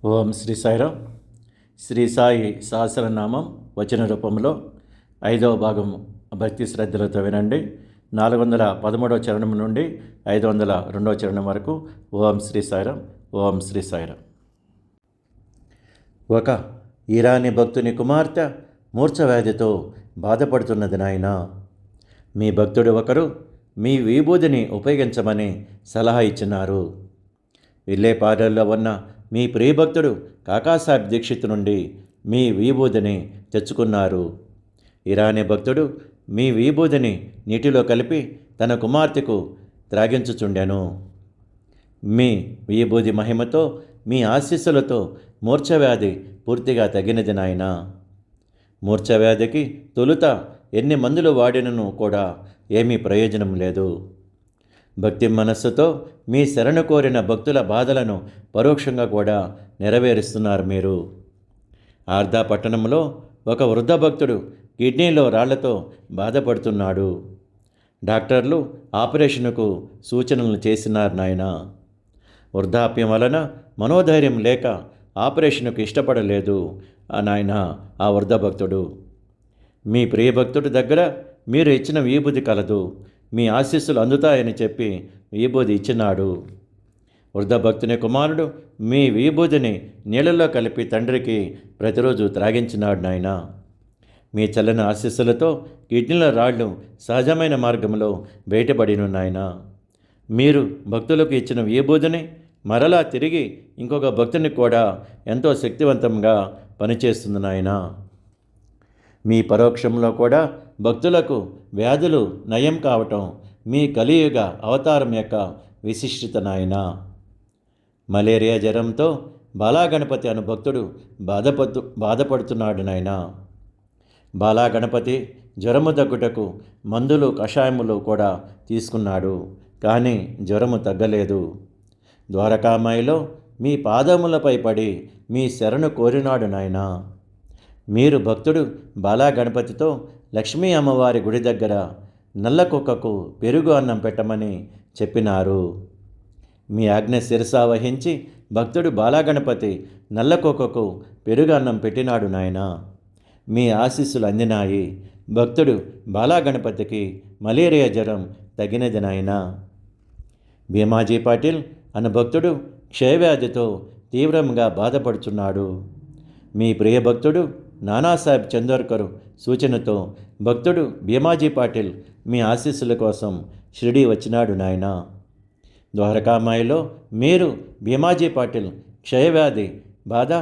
ఓం శ్రీ సాయిరామ్. శ్రీ సాయి సహస్రనామం వచన రూపంలో 5వ భాగం భక్తి శ్రద్ధలతో వినండి. 413వ చరణం నుండి 502వ చరణం వరకు. ఓం శ్రీ సాయిరామ్. ఓం శ్రీ సాయిరామ్. ఒక ఇరానీ భక్తుని కుమార్తె మూర్ఛవ్యాధితో బాధపడుతున్నది నాయన. మీ భక్తుడు ఒకరు మీ విభూతిని ఉపయోగించమని సలహా ఇచ్చినారు. విల్లేపాలెంలో ఉన్న మీ ప్రియభక్తుడు కాకాసాహెబ్ దీక్షిత్ నుండి మీ విభూతిని తెచ్చుకున్నారు. ఇరానీ భక్తుడు మీ విభూతిని నీటిలో కలిపి తన కుమార్తెకు త్రాగించుచుండెను. మీ విభూతి మహిమతో, మీ ఆశీస్సులతో మూర్ఛవ్యాధి పూర్తిగా తగినది నాయన. మూర్ఛవ్యాధికి తొలుత ఎన్ని మందులు వాడినను కూడా ఏమీ ప్రయోజనం లేదు. భక్తి మనస్సుతో మీ శరణు కోరిన భక్తుల బాధలను పరోక్షంగా కూడా నెరవేరుస్తున్నారు మీరు. ఆర్దా పట్టణంలో ఒక వృద్ధ భక్తుడు కిడ్నీలో రాళ్లతో బాధపడుతున్నాడు. డాక్టర్లు ఆపరేషన్కు సూచనలు చేసినారు నాయన. వృద్ధాప్యం వలన మనోధైర్యం లేక ఆపరేషన్కు ఇష్టపడలేదు నాయన ఆ వృద్ధ భక్తుడు. మీ ప్రియభక్తుడి దగ్గర మీరు ఇచ్చిన విభూతి కలదు, మీ ఆశీస్సులు అందుతాయని చెప్పి విభూతి ఇచ్చినాడు. వృద్ధ భక్తుని కుమారుడు మీ విభూతిని నీళ్ళలో కలిపి తండ్రికి ప్రతిరోజు త్రాగించినాడు నాయన. మీ చల్లని ఆశీస్సులతో కిడ్నీల రాళ్ళు సహజమైన మార్గంలో బయటపడిన నాయన. మీరు భక్తులకు ఇచ్చిన విభూతిని మరలా తిరిగి ఇంకొక భక్తుని కూడా ఎంతో శక్తివంతంగా పనిచేస్తుంది నాయన. మీ పరోక్షంలో కూడా భక్తులకు వ్యాధులు నయం కావటం మీ కలియుగ అవతారం యొక్క విశిష్టత నాయన. మలేరియా జ్వరంతో బాలాగణపతి అను భక్తుడు బాధపడుతున్నాడు నాయన. బాలాగణపతి జ్వరము తగ్గుటకు మందులు కషాయములు కూడా తీసుకున్నాడు, కానీ జ్వరము తగ్గలేదు. ద్వారకామాయిలో మీ పాదములపై పడి మీ శరణు కోరినాడు నాయన. మీరు భక్తుడు బాలాగణపతితో లక్ష్మీ అమ్మవారి గుడి దగ్గర నల్ల కుక్కకు పెరుగు అన్నం పెట్టమని చెప్పినారు. మీ ఆజ్ఞ శిరసా వహించి భక్తుడు బాలాగణపతి నల్ల కుక్కకు పెరుగు అన్నం పెట్టినాడు నాయన. మీ ఆశీస్సులు అందినాయి. భక్తుడు బాలాగణపతికి మలేరియా జ్వరం తగినది నాయన. భీమాజీ పాటిల్ అన్న భక్తుడు క్షయవ్యాధితో తీవ్రంగా బాధపడుచున్నాడు. మీ ప్రియభక్తుడు నానాసాహెబ్ చందోర్కర్ సూచనతో భక్తుడు భీమాజీ పాటిల్ మీ ఆశీస్సుల కోసం షిరిడీ వచ్చినాడు నాయన. ద్వారకామాయిలో మీరు భీమాజీ పాటిల్ క్షయవ్యాధి బాధ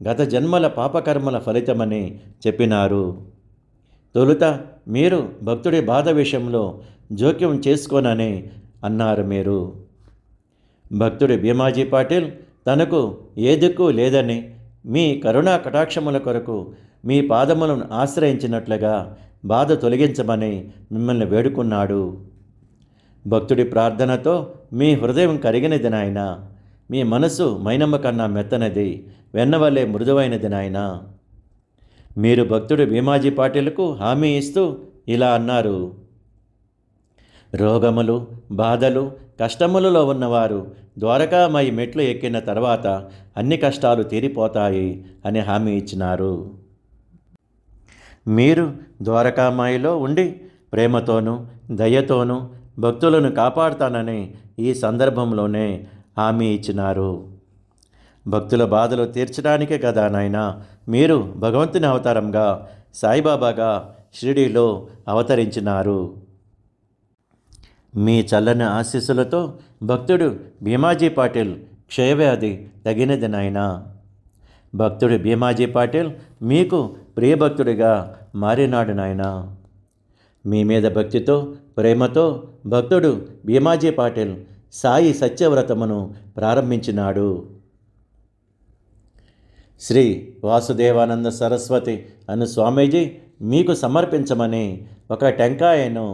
గత జన్మల పాపకర్మల ఫలితమని చెప్పినారు. తొలుత మీరు భక్తుడి బాధ విషయంలో జోక్యం చేసుకోనని అన్నారు మీరు. భక్తుడి భీమాజీ పాటిల్ తనకు ఏ దిక్కు లేదని మీ కరుణా కటాక్షముల కొరకు మీ పాదములను ఆశ్రయించినట్లుగా బాధ తొలగించమని మిమ్మల్ని వేడుకున్నాడు. భక్తుడి ప్రార్థనతో మీ హృదయం కరిగినది నాయన. మీ మనసు మైనమ్మ కన్నా మెత్తనది, వెన్నవల్లే మృదువైనది నాయన. మీరు భక్తుడు భీమాజీ పాటిల్కు హామీ ఇస్తూ ఇలా అన్నారు: రోగములు, బాధలు, కష్టములలో ఉన్నవారు ద్వారకామాయి మెట్లు ఎక్కిన తర్వాత అన్ని కష్టాలు తీరిపోతాయి అని హామీ ఇచ్చినారు. మీరు ద్వారకామాయిలో ఉండి ప్రేమతోనూ దయతోనూ భక్తులను కాపాడుతానని ఈ సందర్భంలోనే హామీ ఇచ్చినారు. భక్తుల బాధలు తీర్చడానికే కదా నాయన మీరు భగవంతుని అవతారంగా సాయిబాబాగా షిరిడీలో అవతరించినారు. మీ చల్లని ఆశీస్సులతో భక్తుడు భీమాజీ పాటిల్ క్షయవ్యాధి తగినది నాయన. భక్తుడు భీమాజీ పాటిల్ మీకు ప్రియభక్తుడిగా మారినాడు నాయన. మీ మీద భక్తితో ప్రేమతో భక్తుడు భీమాజీ పాటిల్ సాయి సత్యవ్రతమును ప్రారంభించినాడు. శ్రీ వాసుదేవానంద సరస్వతి అను స్వామీజీ మీకు సమర్పించమని ఒక టెంకాయను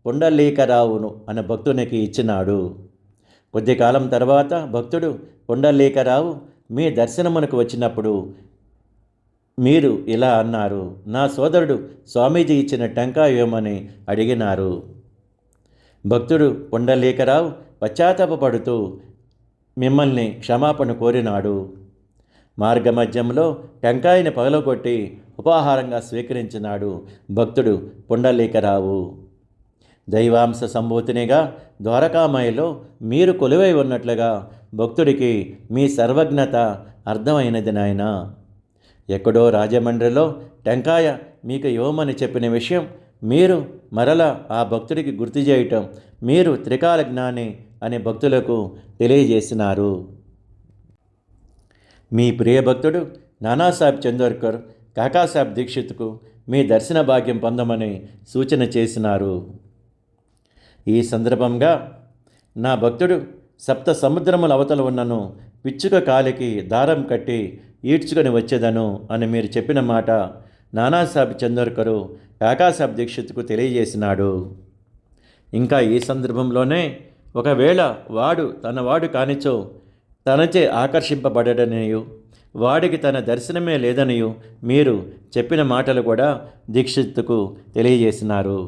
పుండలీకరావును అనే భక్తునికి ఇచ్చినాడు. కొద్ది కాలం తర్వాత భక్తుడు పుండలీకరావు మీ దర్శనమునకు వచ్చినప్పుడు మీరు ఇలా అన్నారు: నా సోదరుడు స్వామీజీ ఇచ్చిన టెంకాయ ఇవ్వమని అడిగినారు. భక్తుడు పుండలీకరావు పశ్చాత్తాపపడుతూ మిమ్మల్ని క్షమాపణ కోరినాడు. మార్గమధ్యంలో టెంకాయని పగలగొట్టి ఉపాహారంగా స్వీకరించినాడు భక్తుడు పుండలీకరావు. దైవాంశ సంభూతినిగా ద్వారకామాయిలో మీరు కొలువై ఉన్నట్లుగా భక్తుడికి మీ సర్వజ్ఞత అర్థమైనది నాయన. ఎక్కడో రాజమండ్రిలో టెంకాయ మీకు ఇవ్వమని చెప్పిన విషయం మీరు మరల ఆ భక్తుడికి గుర్తు చేయటం మీరు త్రికాల జ్ఞాని అని భక్తులకు తెలియజేసినారు. మీ ప్రియ భక్తుడు నానాసాహెబ్ చందోర్కర్ కాకాసాహెబ్ దీక్షిత్కు మీ దర్శన భాగ్యం పొందమని సూచన చేసినారు. ఈ సందర్భంగా నా భక్తుడు సప్త సముద్రముల అవతల ఉన్నను పిచ్చుక కాలికి దారం కట్టి ఈడ్చుకొని వచ్చేదను అని మీరు చెప్పిన మాట నానాసాహెబ్ చందోర్కరు కాకాసాహెబ్ దీక్షిత్కు తెలియజేసినాడు. ఇంకా ఈ సందర్భంలోనే ఒకవేళ వాడు తనవాడు కానిచో తనచే ఆకర్షింపబడడనియు వాడికి తన దర్శనమే లేదనియు మీరు చెప్పిన మాటలు కూడా దీక్షిత్కు తెలియజేసినారు.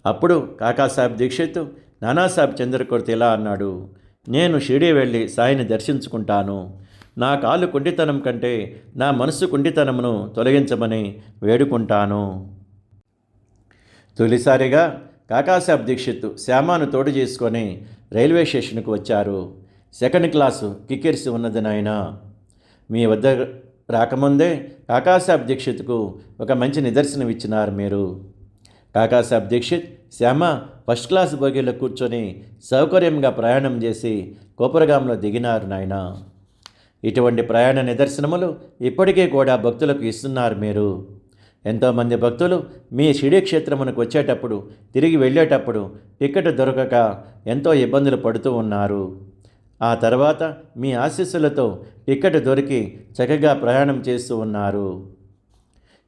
అప్పుడు కాకాసాహెబ్ దీక్షిత్ నానాసాహెబ్ చంద్రకర్తో ఇలా అన్నాడు, నేను షిరిడీ వెళ్ళి సాయిని దర్శించుకుంటాను. నా కాళ్ళు కుండితనం కంటే నా మనసు కుండితనమును తొలగించమని వేడుకుంటాను. తొలిసారిగా కాకాసాహెబ్ దీక్షిత్ శ్యామాను తోడు చేసుకొని రైల్వే స్టేషన్కు వచ్చారు. సెకండ్ క్లాసు కిక్కిరిసి ఉన్నది నాయన. మీ వద్ద రాకముందే కాకాసాహెబ్ దీక్షిత్కు ఒక మంచి నిదర్శనం ఇచ్చినారు మీరు. కాకాసాహెబ్ దీక్షిత్ శ్యామ ఫస్ట్ క్లాస్ బోగీలో కూర్చొని సౌకర్యంగా ప్రయాణం చేసి కోపరగాంలో దిగినారు నాయన. ఇటువంటి ప్రయాణ నిదర్శనములు ఇప్పటికీ కూడా భక్తులకు ఇస్తున్నారు మీరు. ఎంతోమంది భక్తులు మీ షిరిడీ క్షేత్రమునకు వచ్చేటప్పుడు తిరిగి వెళ్ళేటప్పుడు టికెట్ దొరకక ఎంతో ఇబ్బందులు పడుతూ ఉన్నారు. ఆ తర్వాత మీ ఆశీస్సులతో టికెట్ దొరికి చక్కగా ప్రయాణం చేస్తూ ఉన్నారు.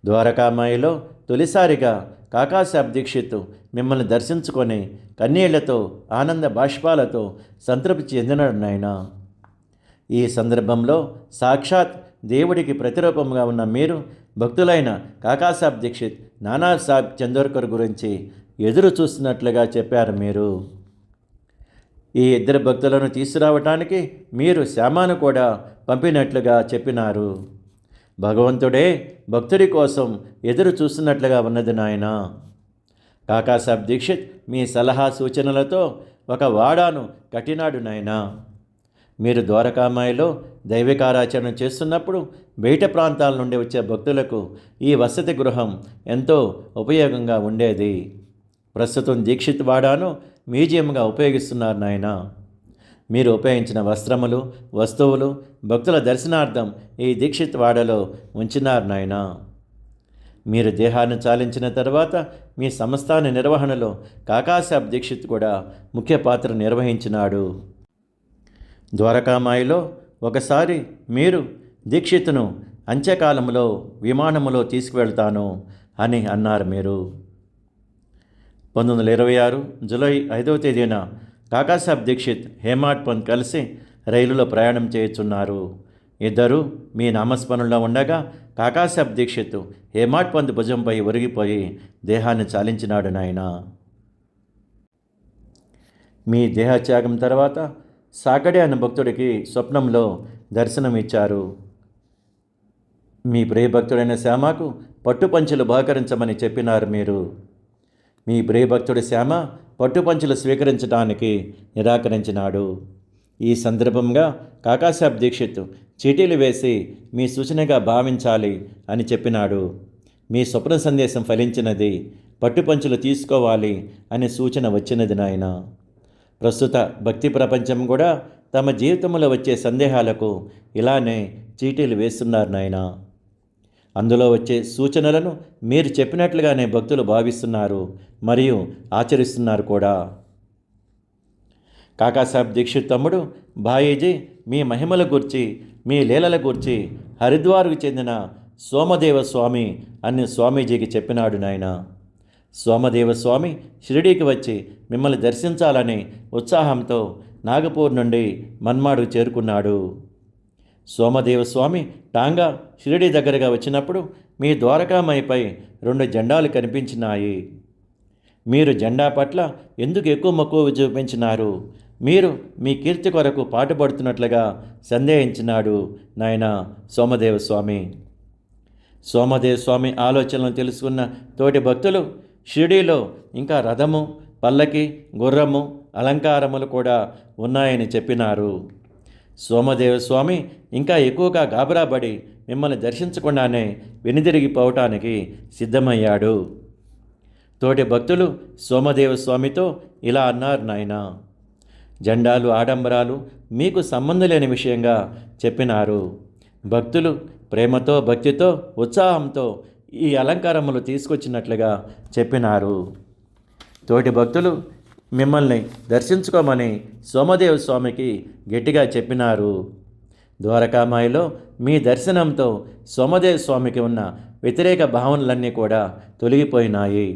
ద్వారకామాయిలో తొలిసారిగా కాకాసాహెబ్ దీక్షిత్ మిమ్మల్ని దర్శించుకొని కన్నీళ్లతో ఆనంద బాష్పాలతో సంతృప్తి చెందినాడు నాయన. ఈ సందర్భంలో సాక్షాత్ దేవుడికి ప్రతిరూపంగా ఉన్న మీరు భక్తులైన కాకాసాహెబ్ దీక్షిత్ నానాసాహెబ్ చందోర్కర్ గురించి ఎదురు చూస్తున్నట్లుగా చెప్పారు మీరు. ఈ ఇద్దరు భక్తులను తీసుకురావటానికి మీరు శ్యామాను కూడా పంపినట్లుగా చెప్పినారు. భగవంతుడే భక్తుడి కోసం ఎదురు చూస్తున్నట్లుగా ఉన్నది నాయన. కాకాసాహెబ్ దీక్షిత్ మీ సలహా సూచనలతో ఒక వాడాను కట్టినాడు నాయన. మీరు ద్వారకామాయిలో దైవికారాచరణ చేస్తున్నప్పుడు బయట ప్రాంతాల నుండి వచ్చే భక్తులకు ఈ వసతి గృహం ఎంతో ఉపయోగంగా ఉండేది. ప్రస్తుతం దీక్షిత్ వాడాను మ్యూజియంగా ఉపయోగిస్తున్నారు నాయన. మీరు ఉపయోగించిన వస్త్రములు వస్తువులు భక్తుల దర్శనార్థం ఈ దీక్షిత్ వాడలో ఉంచినారు నాయన. మీరు దేహాన్ని చాలించిన తర్వాత మీ సంస్థాన నిర్వహణలో కాకాసాహెబ్ దీక్షిత్ కూడా ముఖ్య పాత్ర నిర్వహించినాడు. ద్వారకామాయిలో ఒకసారి మీరు దీక్షిత్ను అంత్యకాలంలో విమానములో తీసుకువెళ్తాను అని అన్నారు మీరు. 1926 జూలై 5వ తేదీన కాకాసాహెబ్ దీక్షిత్ హేమాడ్ పంత్ కలిసి రైలులో ప్రయాణం చేయుచున్నారు. ఇద్దరు మీ నామస్మరణలో ఉండగా కాకాసాహెబ్ దీక్షిత్ హేమాడ్ పంత్ భుజంపై ఒరిగిపోయి దేహాన్ని చాలించినాడు నాయన. మీ దేహత్యాగం తర్వాత సాకడే అన్న భక్తుడికి స్వప్నంలో దర్శనం ఇచ్చారు. మీ ప్రియభక్తుడైన శ్యామకు పట్టుపంచులు బహకరించమని చెప్పినారు మీరు. మీ ప్రియభక్తుడి శ్యామ పట్టుపంచులు స్వీకరించడానికి నిరాకరించినాడు. ఈ సందర్భంగా కాకాసాహెబ్ దీక్షిత్ చీటీలు వేసి మీ సూచనగా భావించాలి అని చెప్పినాడు. మీ స్వప్న సందేశం ఫలించినది, పట్టుపంచులు తీసుకోవాలి అనే సూచన వచ్చినది నాయన. ప్రస్తుత భక్తి ప్రపంచం కూడా తమ జీవితంలో వచ్చే సందేహాలకు ఇలానే చీటీలు వేస్తున్నారు నాయన. అందులో వచ్చే సూచనలను మీరు చెప్పినట్లుగానే భక్తులు భావిస్తున్నారు మరియు ఆచరిస్తున్నారు కూడా. కాకాసాహెబ్ దీక్షిత్ తమ్ముడు బాయీజీ మీ మహిమల గూర్చి మీ లీలల గూర్చి హరిద్వార్కు చెందిన సోమదేవ స్వామి అని స్వామీజీకి చెప్పినాడు నాయన. సోమదేవ స్వామి షిరిడీకి వచ్చి మిమ్మల్ని దర్శించాలని ఉత్సాహంతో నాగపూర్ నుండి మన్మాడుకు చేరుకున్నాడు. సోమదేవ స్వామి టాంగా షిరిడీ దగ్గరగా వచ్చినప్పుడు మీ ద్వారకామాయిపై 2 జెండాలు కనిపించినాయి. మీరు జెండా పట్ల ఎందుకు ఎక్కువ మక్కువ చూపించినారు? మీరు మీ కీర్తి కొరకు పాటుపడుతున్నట్లుగా సందేహించినాడు నాయన సోమదేవస్వామి. సోమదేవస్వామి ఆలోచనలను తెలుసుకున్న తోటి భక్తులు షిరిడీలో ఇంకా రథము, పల్లకి, గుర్రము, అలంకారములు కూడా ఉన్నాయని చెప్పినారు. సోమదేవస్వామి ఇంకా ఎక్కువగా గాబరాపడి మిమ్మల్ని దర్శించకుండానే వెనుదిరిగిపోవటానికి సిద్ధమయ్యాడు. తోటి భక్తులు సోమదేవస్వామితో ఇలా అన్నారు, నాయన, జెండాలు, ఆడంబరాలు మీకు సంబంధం లేని విషయంగా చెప్పినారు. భక్తులు ప్రేమతో, భక్తితో, ఉత్సాహంతో ఈ అలంకారములు తీసుకొచ్చినట్లుగా చెప్పినారు. తోటి భక్తులు మిమ్మల్ని దర్శించుకోమని సోమదేవ స్వామికి గట్టిగా చెప్పినారు. ద్వారకామాయిలో మీ దర్శనంతో సోమదేవ స్వామికి ఉన్న వ్యతిరేక భావనలన్నీ కూడా తొలగిపోయినాయి.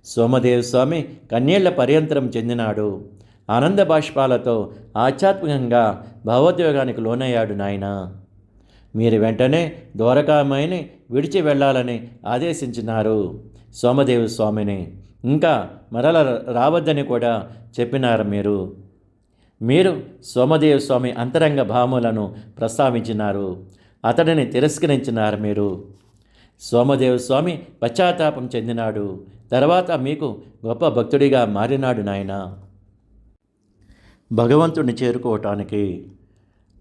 సోమదేవ స్వామి కన్నీళ్ల పర్యంతరం చెందినాడు. ఆనంద బాష్పాలతో ఆధ్యాత్మికంగా భావోద్వేగానికి లోనయ్యాడు. నాయన, మీరు వెంటనే ద్వారకామాయిని విడిచి వెళ్ళాలని ఆదేశించినారు సోమదేవ స్వామిని. ఇంకా మరల రావద్దని కూడా చెప్పినారు. మీరు సోమదేవ స్వామి అంతరంగ భావములను ప్రస్తావించినారు. అతడిని తిరస్కరించినారు. మీరు సోమదేవ స్వామి పశ్చాత్తాపం చెందినాడు. తర్వాత మీకు గొప్ప భక్తుడిగా మారినాడు. నాయన, భగవంతుడిని చేరుకోవటానికి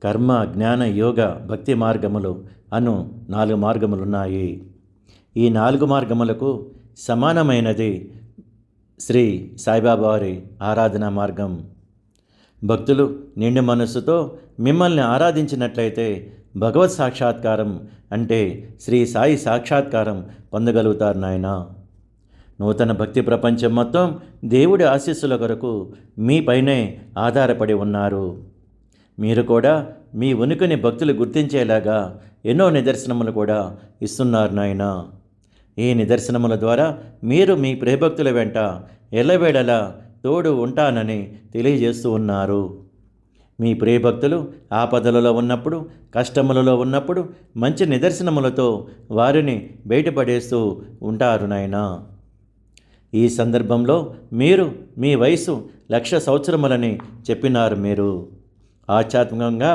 కర్మ, జ్ఞాన, యోగ, భక్తి మార్గములు అను 4 మార్గములున్నాయి. ఈ 4 మార్గములకు సమానమైనది శ్రీ సాయిబాబా వారి ఆరాధనా మార్గం. భక్తులు నిండు మనస్సుతో మిమ్మల్ని ఆరాధించినట్లయితే భగవత్ సాక్షాత్కారం అంటే శ్రీ సాయి సాక్షాత్కారం పొందగలుగుతారు. నాయన, నూతన భక్తి ప్రపంచం మొత్తం దేవుడి ఆశీస్సుల కొరకు మీపైనే ఆధారపడి ఉన్నారు. మీరు కూడా మీ ఉనికిని భక్తులు గుర్తించేలాగా ఎన్నో నిదర్శనములు కూడా ఇస్తున్నారు. నాయన, ఈ నిదర్శనముల ద్వారా మీరు మీ ప్రియభక్తుల వెంట ఎల్లవేళలా తోడు ఉంటానని తెలియజేస్తూ ఉన్నారు. మీ ప్రియభక్తులు ఆపదలలో ఉన్నప్పుడు, కష్టములలో ఉన్నప్పుడు మంచి నిదర్శనములతో వారిని బయటపడేస్తూ ఉంటారు. నాయన, ఈ సందర్భంలో మీరు మీ వయసు 1,00,000 సంవత్సరములని చెప్పినారు. మీరు ఆధ్యాత్మికంగా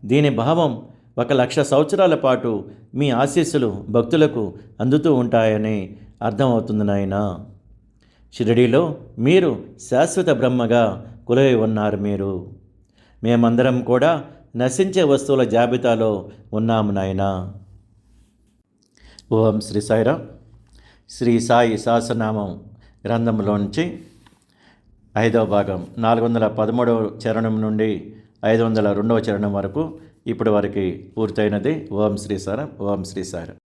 దీని భావం 1,00,000 సంవత్సరాల పాటు మీ ఆశీస్సులు భక్తులకు అందుతూ ఉంటాయని అర్థమవుతుంది. నాయన, షిరిడీలో మీరు శాశ్వత బ్రహ్మగా కొలువై ఉన్నారు. మేమందరం కూడా నశించే వస్తువుల జాబితాలో ఉన్నాము. నాయన, ఓం శ్రీ సాయిరామ్. శ్రీ సాయి సహస్రనామం గ్రంథంలోంచి 5వ భాగం 413వ చరణం నుండి 502వ చరణం వరకు ఇప్పటి వరకు పూర్తయినది. ఓం శ్రీ సాయిరామ్. ఓం శ్రీ సాయిరామ్.